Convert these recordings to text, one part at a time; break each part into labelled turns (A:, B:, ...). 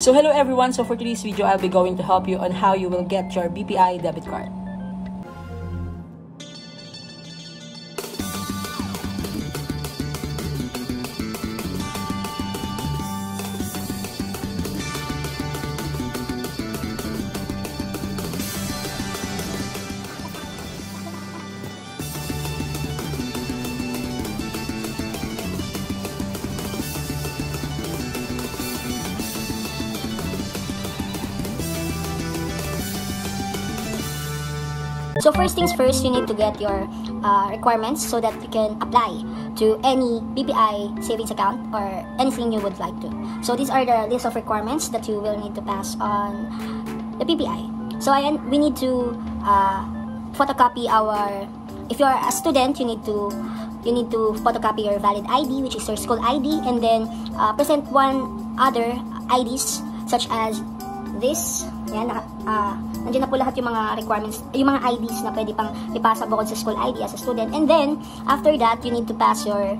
A: So hello everyone, so for today's video, I'll be going to help you on how you will get your BPI debit card.
B: So first things first, you need to get your requirements so that you can apply to any BPI savings account or anything you would like to. So these are the list of requirements that you will need to pass on the BPI. So we need to photocopy our, if you're a student, you need to photocopy your valid ID, which is your school ID, and then present one other IDs such as this. Yan, nandiyan na po lahat yung mga requirements, yung mga IDs na pwede pang ipasa bukod sa school ID as a student. And then, after that, you need to pass your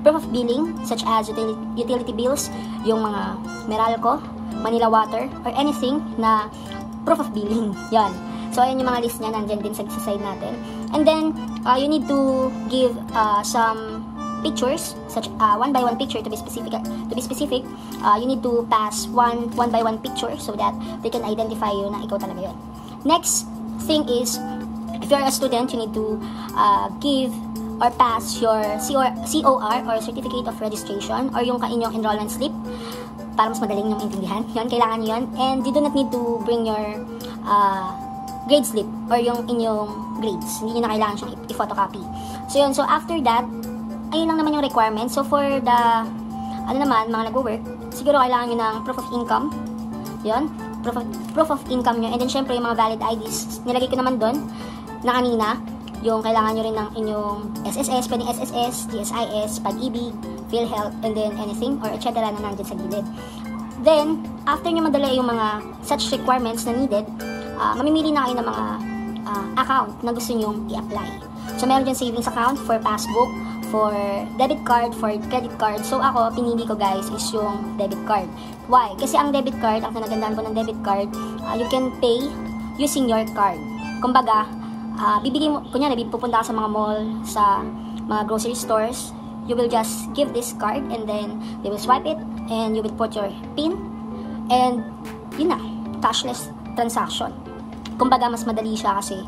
B: proof of billing, such as utility bills, yung mga Meralco, Manila Water, or anything na proof of billing. Yan. So, ayan yung mga list niya, nandiyan din sa side natin. And then, you need to give some pictures, such one by one picture to be specific. You need to pass one by one picture so that they can identify you na ikaw talaga yun. Next thing is, if you're a student, you need to give or pass your COR or Certificate of Registration or yung inyong enrollment slip para mas madaling yung intindihan. Yun, kailangan nyo yun. And you do not need to bring your grade slip or yung inyong grades. Hindi nyo na kailangan siyang i-photocopy. So yun, so after that, ayun lang naman yung requirement. So for the, mga nagwo-work, siguro kailangan nyo ng proof of income. Yun, proof of income nyo. And then syempre yung mga valid IDs, nilagay ko naman doon na kanina. Yung kailangan nyo rin ng inyong SSS, pwedeng SSS, GSIS, Pag-ibig, PhilHealth, and then anything or etc. na nandyan sa gilid. Then, after nyo madala yung mga such requirements na needed, mamimili na kayo ng mga account na gusto nyong i-apply. So meron dyan savings account for passbook, for debit card, for credit card. So ako, pinili ko guys is yung debit card. Why? Kasi ang debit card, ang kinagandaan ko ng debit card, you can pay using your card. Kumbaga, bibigyan mo, kunyari, pupunta ka sa mga mall, sa mga grocery stores, you will just give this card and then they will swipe it and you will put your PIN and yun na, cashless transaction. Kumbaga, mas madali siya kasi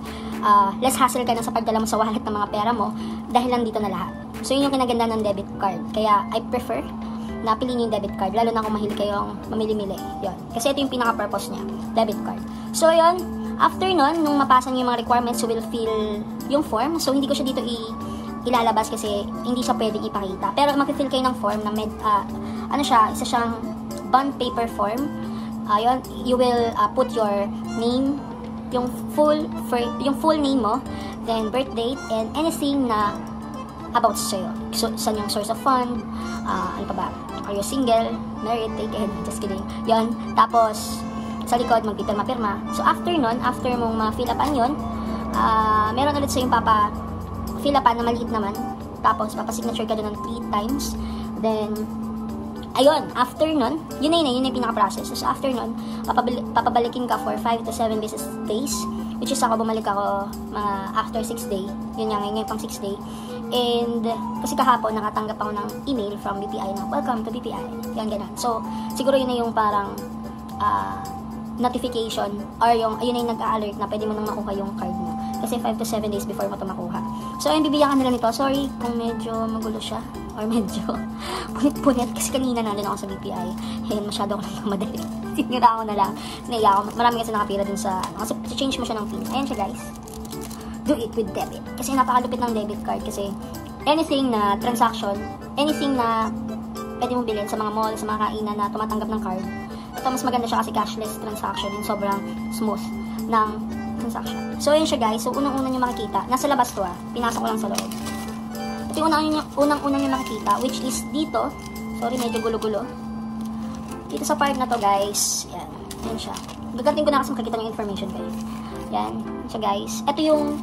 B: less hassle ka na sa pagdala mo sa wallet ng mga pera mo dahil lang dito na lahat. So, yun yung kinaganda ng debit card. Kaya, I prefer na piliin yung debit card. Lalo na kung mahilig kayong mamili-mili. Yun. Kasi ito yung pinaka-purpose niya. Debit card. So, yun. After nun, nung mapasa niyo yung mga requirements, you will fill yung form. So, hindi ko siya dito ilalabas kasi hindi siya pwedeng ipakita. Pero, mag-fill kayo ng form na isa siyang bond paper form. Yun. You will put your name, yung full name mo, then birth date, and anything na about sa'yo. So, saan yung source of fund, ano pa ba? Are you single, married, dated, just kidding. Yon. Tapos, sa likod, magpipirma-pirma. So, after nun, after mong ma-fill upan yun, meron ulit sa'yo yung fill upan na maliit naman. Tapos, papasignature ka doon ng 3 times. Then, ayun, after nun, yun na yung pinaka-process. So, after nun, papabalikin ka for 5 to 7 business days, which is ako, bumalik ako after 6 day. Yun nga, ngayon pang 6 day. And, kasi kahapon, nakatanggap ako ng email from BPI na, welcome to BPI. Yan, ganun. So, siguro yun na yung parang notification or yun na yung nag-a-alert na pwede mo nang makuha yung card mo. Kasi 5 to 7 days before mo ito makuha. So, ayun, bibigyan ka nila nito. Sorry kung medyo magulo siya. Or medyo punit-punit. Kasi kanina nandun ako sa BPI. And masyado ako lang madali. Sinira ako na lang. Naiya ako. Marami kasi nakapira dun sa, kasi change mo siya ng PIN. Ayan siya guys. Do it with debit. Kasi napakalupit ng debit card. Kasi anything na transaction, anything na pwede mong bilhin sa mga mall, sa mga kainan na tumatanggap ng card. Ito, mas maganda siya kasi cashless transaction and sobrang smooth ng transaction. So, ayun siya guys. So, unang-una nyo makikita. Nasa labas to Pinasok ko lang sa loob. Ito yung unang-una nyo makikita, which is dito. Sorry, medyo gulo-gulo. Dito sa part na to guys. Yan. Yan siya. Gagantin ko na kasi makikita yung information guys. Yan. Yan siya guys. Ito yung,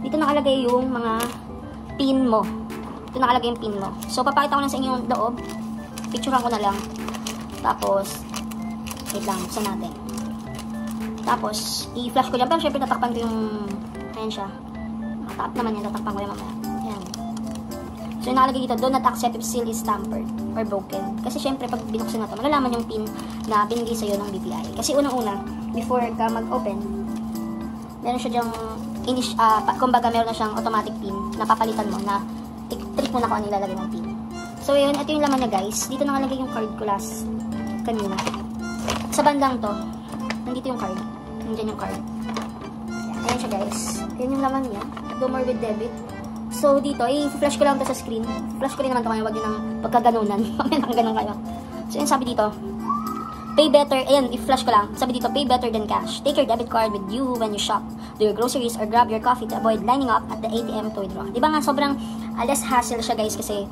B: dito nakalagay yung mga PIN mo. Dito nakalagay yung PIN mo. So, papakita ko lang sa inyo yung loob. Picturean ko na lang. Tapos, Wait lang, buksan natin. Tapos, i-flash ko dyan. Pero syempre, tatakpan ko yung, ayan siya. Matap naman yan, tatakpan ko yan mamaya. Ayan. So, yung nakalagay dito, do not accept if seal is tampered or broken. Kasi syempre, pag binuksan na ito, malalaman yung pin na binigay sa'yo ng BPI. Kasi unang-una, before ka mag-open, meron siya dyang, kumbaga meron na siyang automatic pin na papalitan mo na trick mo na kung ano ilalagay ng pin. So, yun, ito yung laman na guys. Dito nakalagay yung card ko last kanina. Sa bandang to, nandito yung card. Nandiyan yung card. Ayan siya guys. Ayan yung laman niya. Do more with debit. So, dito, i-flash ko lang ito sa screen. Flash ko rin naman ito kayo. Huwag nyo nang pagkaganunan. Mamaya nang ganun kayo. So, yun sabi dito. Pay better. Ayan, i-flash ko lang. Sabi dito, pay better than cash. Take your debit card with you when you shop. Do your groceries or grab your coffee to avoid lining up at the ATM to withdraw. Diba nga, sobrang less hassle siya guys kasi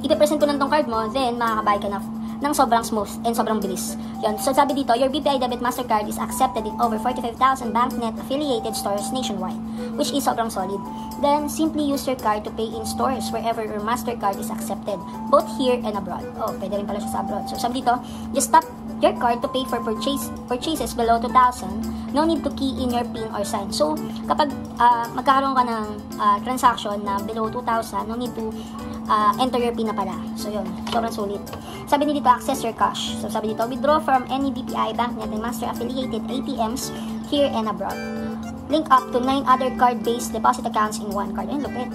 B: ipipresent ko lang tong card mo, then makakabay ka na ng sobrang smooth and sobrang bilis. Yun. So, sabi dito, your BPI Debit Mastercard is accepted in over 45,000 BankNet affiliated stores nationwide, which is sobrang solid. Then, simply use your card to pay in stores wherever your Mastercard is accepted, both here and abroad. Oh, pwede rin pala siya sa abroad. So, sabi dito, just tap your card to pay for purchases below 2,000. No need to key in your PIN or sign. So, kapag magkakaroon ka ng transaction na below 2,000, no need to enter your PIN na pala. So, yun. Sobrang sulit. Sabi nito, access your cash. So, sabi dito, withdraw from any BPI, BankNet, and Master-affiliated ATMs here and abroad. Link up to 9 other card-based deposit accounts in one card. Ayun, lupit.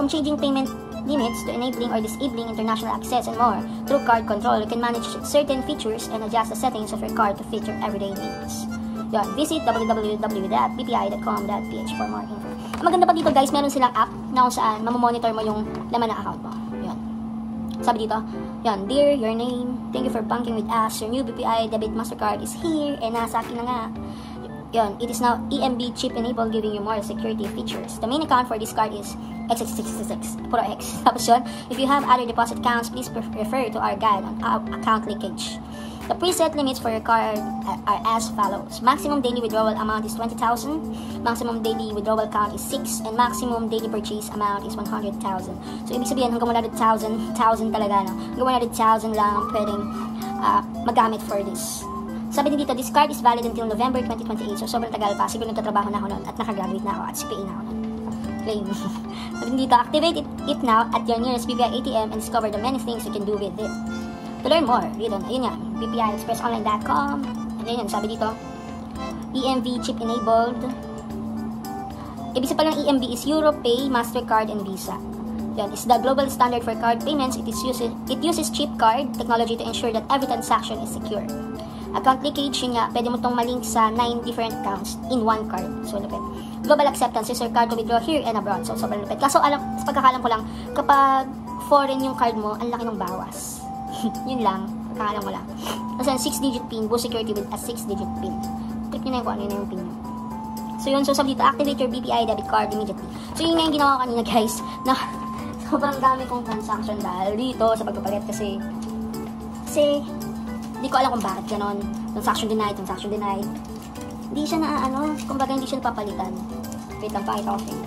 B: From changing payment limits to enabling or disabling international access and more. Through card control, you can manage certain features and adjust the settings of your card to fit your everyday needs. Yun, visit www.bpi.com.ph for more info. Ang maganda pa dito guys, meron silang app na kung saan mamomonitor mo yung laman ng account mo. Yun. Sabi dito, yun, dear, your name, thank you for banking with us. Your new BPI Debit Mastercard is here and nasa akin na nga. Yun, it is now EMB chip enabled, giving you more security features. The main account for this card is X66, puro X. Tapos yun, if you have other deposit accounts, please refer to our guide on account linkage. The preset limits for your card are as follows. Maximum daily withdrawal amount is 20,000, maximum daily withdrawal count is 6, and maximum daily purchase amount is 100,000. So, ibig sabihin, hanggang 100,000 talaga, no? Hanggang 100,000 lang pwedeng magamit for this. Sabi din dito, this card is valid until November 2028. So, sobrang tagal pa. Siguro nagtatrabaho na ako noon at nakagraduate na ako at CPA na ako noon. Claim. Sabi din dito, activate it now at your nearest BPI ATM and discover the many things you can do with it. To learn more, read on, ayun yan, bpiexpressonline.com. And ayun, sabi dito, EMV chip enabled. Ibig sabihin ng EMV is EuroPay, Mastercard, and Visa. Yan is the global standard for card payments. It uses chip card technology to ensure that every transaction is secure. Account linkage, yun nga, pwede mo itong malink sa 9 different accounts in one card. So, lupit. Global acceptance is your card to withdraw here and abroad. So, sobrang lupit. Kaso, sa pagkakalam ko lang, kapag foreign yung card mo, ang laki ng bawas. Yun lang, pagkakalam mo lang. Kasi 6-digit PIN, boost security with a 6-digit PIN. Click nyo na yung kung ano yun yung PIN nyo. So, yun. So, sabi dito, activate your BPI debit card immediately. So, yun nga yung ginawa ko kanina, guys, na sobrang dami kong transaction dahil dito sa pagpapalit kasi hindi ko alam kung bakit ganon. Transaction denied. Hindi siya kumbaga hindi siya napapalitan. Wait lang, pakita ko sa'yo.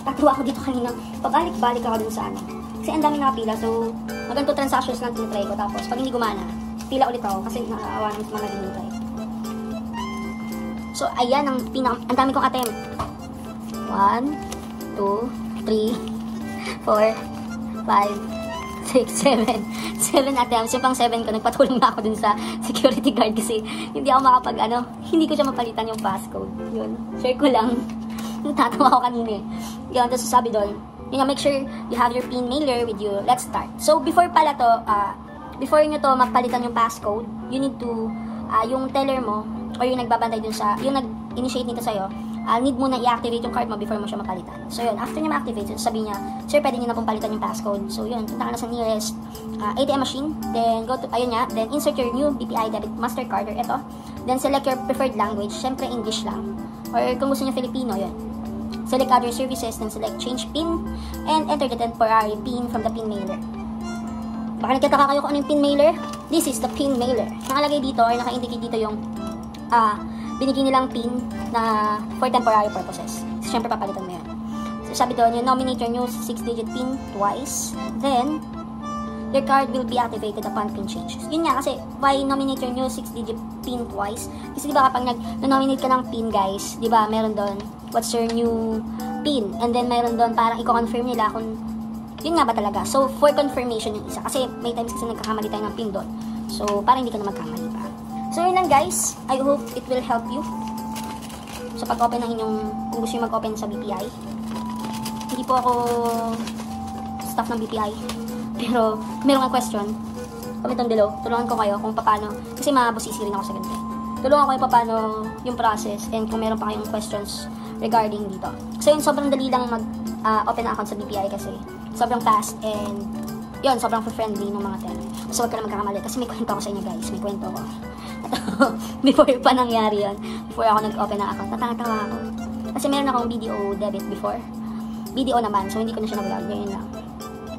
B: Tatuwa ako dito kanina. Pabalik-balik ako dun sa kasi ang daming nakapila. So, maganto transactions lang tinitry ko. Tapos, pag hindi gumana, pila ulit ako kasi nakaawa naman sa mga naghihintay. So, ayan ang dami kong attempt. 1, 2, 3, 4, 5, 6, 7 attempts. Yung pang 7 ko, nagpatulong na ako dun sa security guard kasi hindi ako hindi ko siya mapalitan yung passcode. Yun. Share ko lang. Natatawa ako kanina eh. Yun, tapos sabi doon, make sure you have your PIN mailer with you. Let's start. So, before pala to, before nyo to mapalitan yung passcode, you need to, yung teller mo, or yung nagbabantay dun sa, yung nag-initiate nito sa'yo, need muna i-activate yung card mo before mo siya mapalitan. So, yun. After niya ma-activate, sabi niya, sir, pwede niyo na pong palitan yung passcode. So, yun. Punta ka na sa nearest ATM machine. Then, go to, ayun nga. Then, insert your new BPI Debit Mastercard or ito. Then, select your preferred language. Siyempre, English lang. Or kung gusto niyo Filipino, yun. Select other services. Then, select change PIN. And enter the temporary PIN from the PIN mailer. Baka nagtataka kayo kung ano yung PIN mailer? This is the PIN mailer. Nakalagay dito or naka-indicate dito yung binigyan nilang PIN na for temporary purposes. So, syempre, papalitan mo yan. So, sabi doon, you nominate your new 6-digit PIN twice. Then, your card will be activated upon PIN change. Yun nga, kasi why nominate your new 6-digit PIN twice? Kasi diba kapag nag-nominate ka ng PIN, guys, diba, meron doon, what's your new PIN? And then meron doon, parang i-confirm nila kung yun nga ba talaga. So, for confirmation yung isa. Kasi may times kasi nagkakamali tayo ng PIN doon. So, parang hindi ka na magkamali pa. So, yun lang, guys. I hope it will help you sa pag-open ng inyong, kung gusto nyo mag-open sa BPI. Hindi po ako staff ng BPI. Pero, meron kang question, comment down below. Tulungan ko kayo kung paano, kasi mabusisi rin ako sa ganito. Tulungan ko kayo paano yung process and kung meron pa kayong questions regarding dito. So, yun, sobrang dali lang mag-open ng account sa BPI kasi sobrang fast and yun, sobrang friendly ng mga teller. So, huwag ka na magkakamali kasi may kwento ako sa inyo, guys. May kwento ko. Before pa nangyari yun, before ako nag-open ng account, natatawa ako. Kasi meron akong BDO debit before. BDO naman, so hindi ko na siya nag-vlog. Ganyan lang.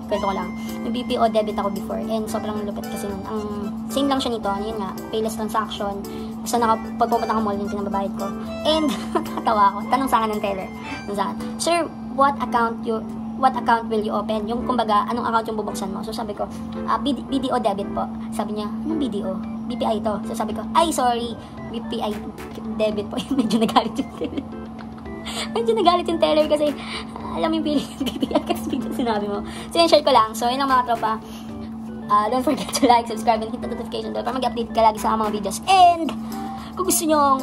B: Kwento ko lang. May BPO debit ako before and sobrang lupit kasi nun. Ang same lang siya nito, yun nga, payless transaction. So, pag pumunta ka mall, yung pinababayad ko. And, nakatawa ako. Tanong sa akin ng teller. Sir, what account will you open? Yung, kumbaga, anong account yung bubuksan mo? So, sabi ko, BDO debit po. Sabi niya, anong BDO? BPI to. So, sabi ko, ay, sorry, BPI debit po. Medyo nagalit yung teller. Medyo nagalit yung teller kasi, alam yung feeling yung BPI kasi bigla sinabi mo. So, yun, share ko lang. So, yun lang mga tropa. Don't forget to like, subscribe, and hit the notification bell para mag-update ka lagi sa mga videos. And, kung gusto nyong,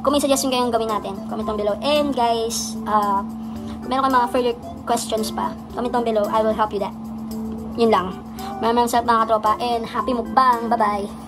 B: kung may suggestion kayong gawin natin, comment down below. And guys, kung meron kayong mga further questions pa, comment down below. I will help you that. Yun lang. Maraming salamat mga tropa and happy mukbang. Bye-bye.